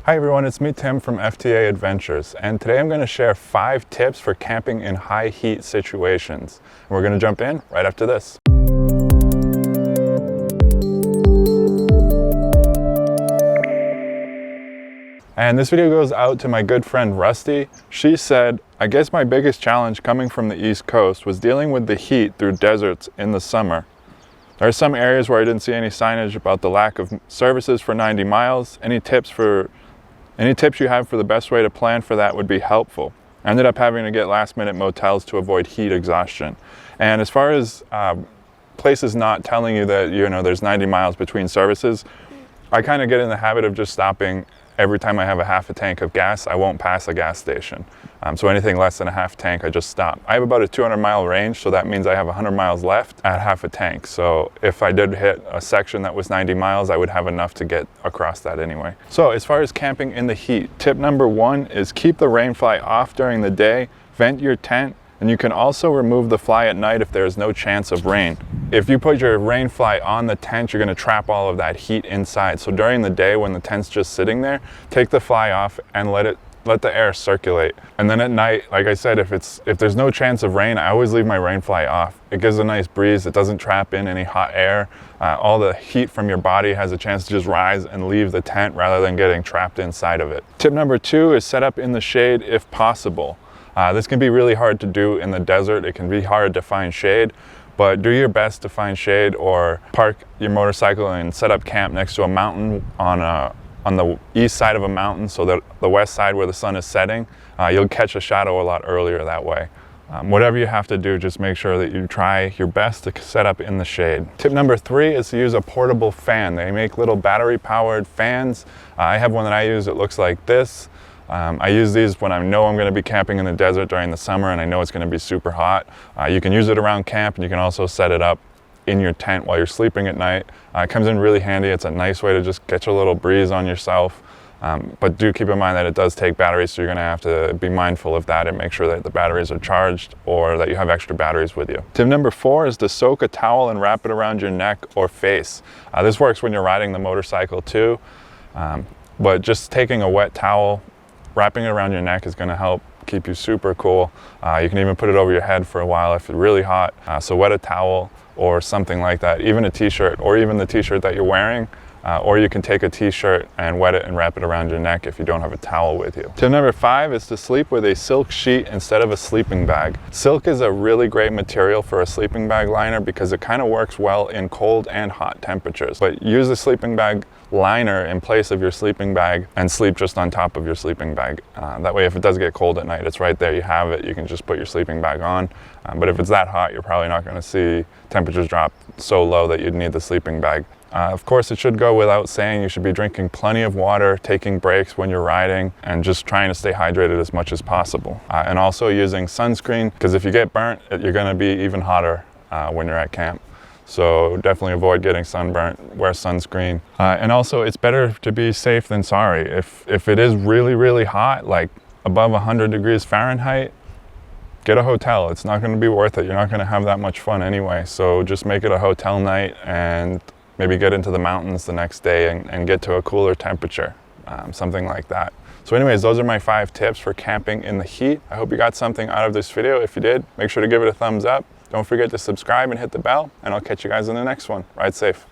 Hi everyone, it's me Tim from FTA Adventures, and today I'm going to share 5 tips for camping in high heat situations. And we're going to jump in right after this. And this video goes out to my good friend Rusty. She said, I guess my biggest challenge coming from the East Coast was dealing with the heat through deserts in the summer. There are some areas where I didn't see any signage about the lack of services for 90 miles. Any tips you have for the best way to plan for that would be helpful. I ended up having to get last-minute motels to avoid heat exhaustion. And as far as places not telling you that there's 90 miles between services, I kind of get in the habit of just stopping every time I have a half a tank of gas. I won't pass a gas station. So anything less than a half tank, I just stop. I have about a 200-mile range, so that means I have 100 miles left at half a tank. So if I did hit a section that was 90 miles, I would have enough to get across that anyway. So as far as camping in the heat, tip number 1 is keep the Rainfly off during the day, vent your tent, and you can also remove the fly at night if there is no chance of rain. If you put your Rainfly on the tent, you're going to trap all of that heat inside. So during the day when the tent's just sitting there, take the fly off and let the air circulate. And then at night, like I said, if there's no chance of rain, I always leave my Rainfly off. It gives a nice breeze. It doesn't trap in any hot air. All the heat from your body has a chance to just rise and leave the tent rather than getting trapped inside of it. Tip number 2 is set up in the shade if possible. This can be really hard to do in the desert. It can be hard to find shade, but do your best to find shade or park your motorcycle and set up camp next to a mountain on the east side of a mountain, so that the west side where the sun is setting, you'll catch a shadow a lot earlier that way. Whatever you have to do, just make sure that you try your best to set up in the shade. Tip number 3 is to use a portable fan. They make little battery-powered fans. I have one that I use. It looks like this. I use these when I know I'm going to be camping in the desert during the summer and I know it's going to be super hot. You can use it around camp, and you can also set it up in your tent while you're sleeping at night. It comes in really handy. It's a nice way to just get a little breeze on yourself. But do keep in mind that it does take batteries, so you're going to have to be mindful of that and make sure that the batteries are charged or that you have extra batteries with you. Tip number 4 is to soak a towel and wrap it around your neck or face. This works when you're riding the motorcycle too, but just taking a wet towel, wrapping it around your neck is going to help keep you super cool. You can even put it over your head for a while if it's really hot. So wet a towel or something like that, even a t-shirt or even the t-shirt that you're wearing, or you can take a t-shirt and wet it and wrap it around your neck if you don't have a towel with you. Tip number 5 is to sleep with a silk sheet instead of a sleeping bag. Silk is a really great material for a sleeping bag liner because it kind of works well in cold and hot temperatures. But use a sleeping bag liner in place of your sleeping bag and sleep just on top of your sleeping bag. That way if it does get cold at night, it's right there, you have it, you can just put your sleeping bag on. But if it's that hot, you're probably not going to see temperatures drop so low that you'd need the sleeping bag. Of course, it should go without saying you should be drinking plenty of water, taking breaks when you're riding, and just trying to stay hydrated as much as possible. And also using sunscreen, because if you get burnt, you're going to be even hotter when you're at camp. So definitely avoid getting sunburnt, wear sunscreen. And also, it's better to be safe than sorry. If it is really, really hot, like above 100 degrees Fahrenheit, get a hotel. It's not going to be worth it. You're not going to have that much fun anyway. So just make it a hotel night and maybe get into the mountains the next day and get to a cooler temperature, something like that. So anyways, those are my 5 tips for camping in the heat. I hope you got something out of this video. If you did, make sure to give it a thumbs up. Don't forget to subscribe and hit the bell, and I'll catch you guys in the next one. Ride safe.